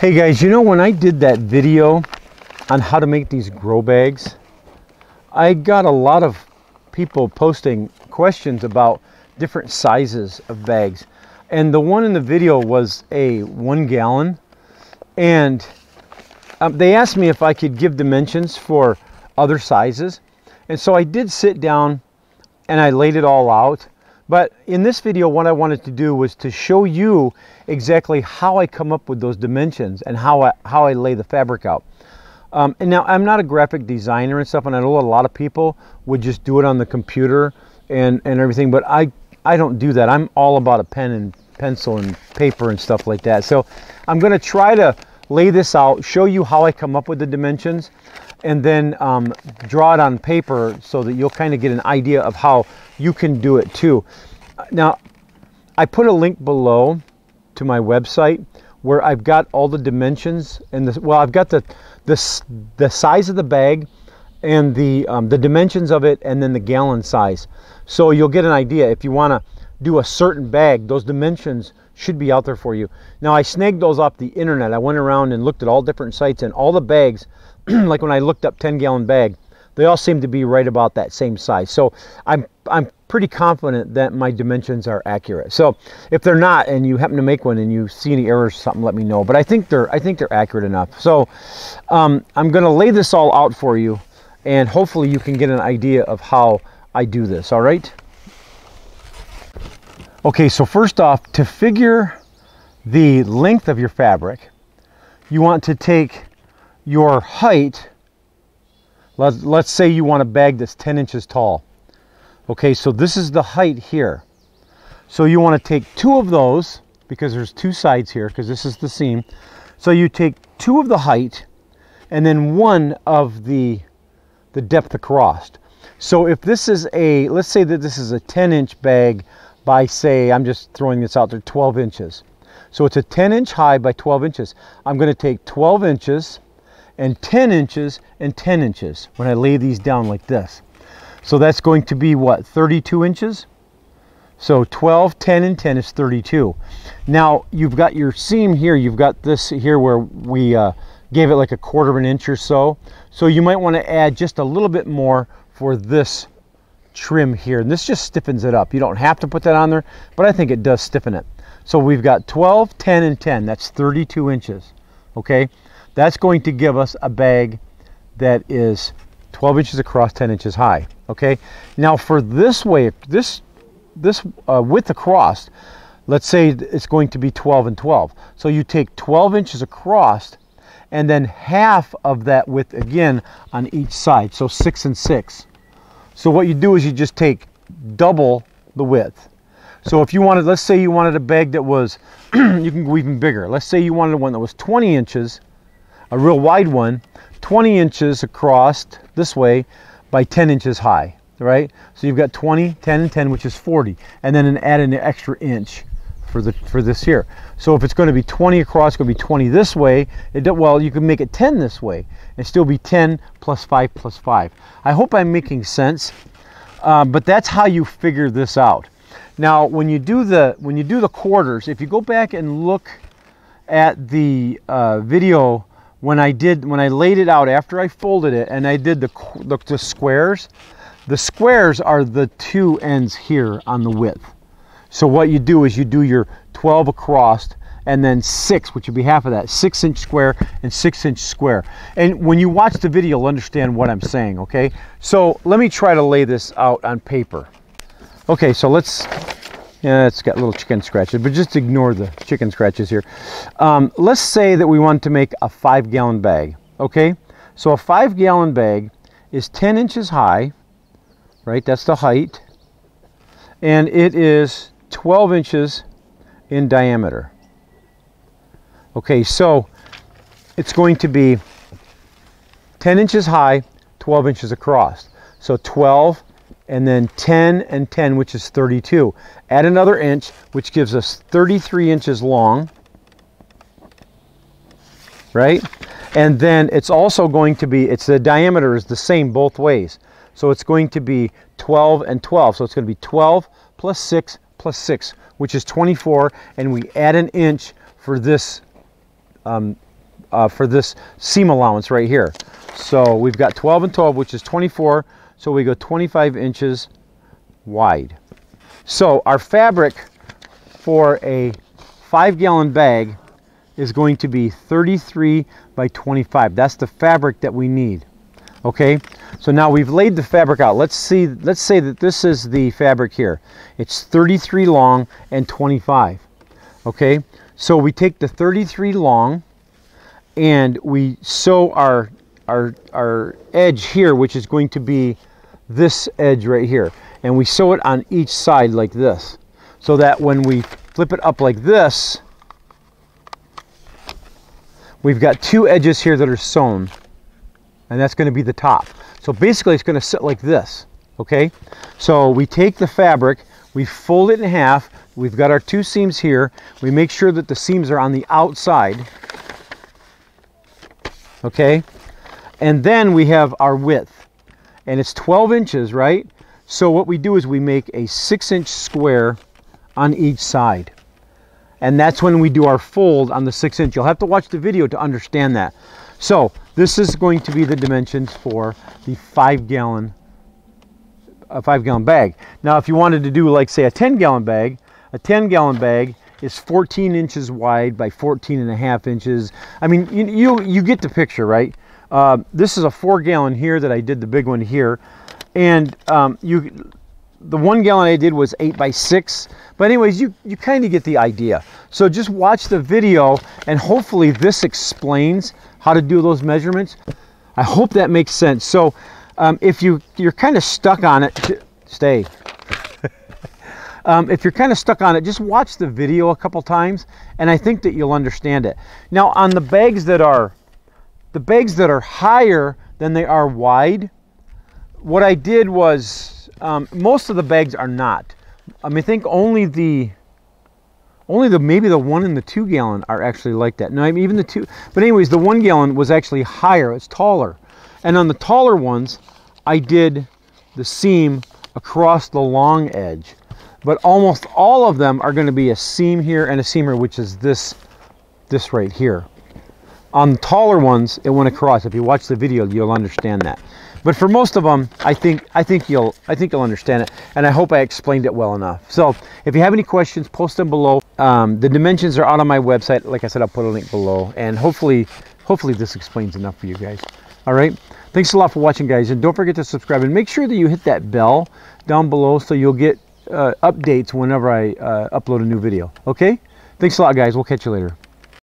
Hey guys, you know, when I did that video on how to make these grow bags, I got a lot of people posting questions about different sizes of bags. And the one in the video was a 1 gallon. And they asked me if I could give dimensions for other sizes. And so I did sit down and I laid it all out. But in this video, what I wanted to do was to show you exactly how I come up with those dimensions and how I lay the fabric out. And now I'm not a graphic designer and stuff, and I know a lot of people would just do it on the computer and everything, but I don't do that. I'm all about a pen and pencil and paper and stuff like that. So I'm going to try to lay this out, show you how I come up with the dimensions, and then draw it on paper so that you'll kind of get an idea of how you can do it too. Now, I put a link below to my website where I've got all the dimensions and I've got the size of the bag and the dimensions of it, and then the gallon size. So you'll get an idea. If you want to do a certain bag, those dimensions should be out there for you. Now, I snagged those off the internet. I went around and looked at all different sites, and all the bags, like when I looked up 10-gallon bag, they all seem to be right about that same size. So I'm pretty confident that my dimensions are accurate. So if they're not, and you happen to make one and you see any errors or something, let me know. But I think they're accurate enough. So I'm going to lay this all out for you, and hopefully you can get an idea of how I do this. All right. Okay, so first off, to figure the length of your fabric, you want to take your height. Let's say you want a bag that's 10 inches tall. Okay, so this is the height here. So you want to take 2 of those, because there's 2 sides here, because this is the seam. So you take 2 of the height and then 1 of the depth across. So if this is let's say that this is a 10-inch bag by, say, I'm just throwing this out there, 12 inches. So it's a 10-inch high by 12 inches. I'm going to take 12 inches and 10 inches and 10 inches when I lay these down like this. So that's going to be what, 32 inches? So 12, 10, and 10 is 32. Now you've got your seam here. You've got this here where we gave it like a 1/4 of an inch or so. So you might want to add just a little bit more for this trim here. And this just stiffens it up. You don't have to put that on there, but I think it does stiffen it. So we've got 12, 10, and 10. That's 32 inches. Okay? That's going to give us a bag that is 12 inches across, 10 inches high. Okay, now for this way, this width across, let's say it's going to be 12 and 12. So you take 12 inches across and then half of that width again on each side, so 6 and 6. So what you do is you just take double the width. So if you wanted, let's say you wanted a bag that was, you can go even bigger. Let's say you wanted one that was 20 inches, a real wide one, 20 inches across this way by 10 inches high, right? So you've got 20, 10, and 10, which is 40, and then add an extra inch for this here. So if it's going to be 20 across, it's going to be 20 this way. Well, you can make it 10 this way and still be 10 plus 5 plus 5. I hope I'm making sense, but that's how you figure this out. Now, when you do the quarters, if you go back and look at the video when I laid it out after I folded it and I did the squares, the squares are the 2 ends here on the width. So what you do is you do your 12 across and then 6, which would be half of that, 6-inch square and 6-inch square. And when you watch the video, you'll understand what I'm saying, okay? So let me try to lay this out on paper. Okay, so yeah, it's got little chicken scratches, but just ignore the chicken scratches here. Let's say that we want to make a 5-gallon bag, okay? So a 5-gallon bag is 10 inches high, right? That's the height. And it is 12 inches in diameter. Okay, so it's going to be 10 inches high, 12 inches across. So 12, and then 10 and 10, which is 32. Add another inch, which gives us 33 inches long, right? And then it's also going to be, the diameter is the same both ways. So it's going to be 12 and 12. So it's going to be 12 plus 6 plus 6, which is 24. And we add an inch for this for this seam allowance right here. So we've got 12 and 12, which is 24. So we go 25 inches wide. So our fabric for a 5-gallon bag is going to be 33 by 25. That's the fabric that we need. Okay, so now we've laid the fabric out. Let's say that this is the fabric here. It's 33 long and 25. Okay, so we take the 33 long and we sew our edge here, which is going to be this edge right here, and we sew it on each side like this, so that when we flip it up like this, we've got 2 edges here that are sewn, and that's going to be the top. So basically it's going to sit like this. Okay, so we take the fabric, we fold it in half, we've got our 2 seams here, we make sure that the seams are on the outside. Okay, and then we have our width, and it's 12 inches, right? So what we do is we make a 6-inch square on each side, and that's when we do our fold on the 6-inch. You'll have to watch the video to understand that. So this is going to be the dimensions for the 5-gallon bag. Now if you wanted to do, like, say, a 10-gallon bag, a 10-gallon bag is 14 inches wide by 14.5 inches. I mean, you get the picture, right? This is a 4-gallon here that I did the big one here, and the 1 gallon I did was 8 by 6. But anyways, you kind of get the idea. So just watch the video, and hopefully this explains how to do those measurements. I hope that makes sense. So if you're kind of stuck on it, stay. If you're kind of stuck on it, just watch the video a couple times, and I think that you'll understand it. Now on the bags that are higher than they are wide, what I did was, most of the bags are not. I think only maybe the 1 and the 2 gallon are actually like that. No, I mean, even the 2, but anyways, the 1 gallon was actually higher, it's taller. And on the taller ones, I did the seam across the long edge. But almost all of them are going to be a seam here and a seam here, which is this right here. On the taller ones, it went across. If you watch the video, you'll understand that. But for most of them, I think you'll understand it, and I hope I explained it well enough. So if you have any questions, post them below. The dimensions are out on my website. Like I said, I'll put a link below, and hopefully this explains enough for you guys. All right, thanks a lot for watching, guys, and don't forget to subscribe, and make sure that you hit that bell down below so you'll get updates whenever I upload a new video. Okay, thanks a lot, guys. We'll catch you later.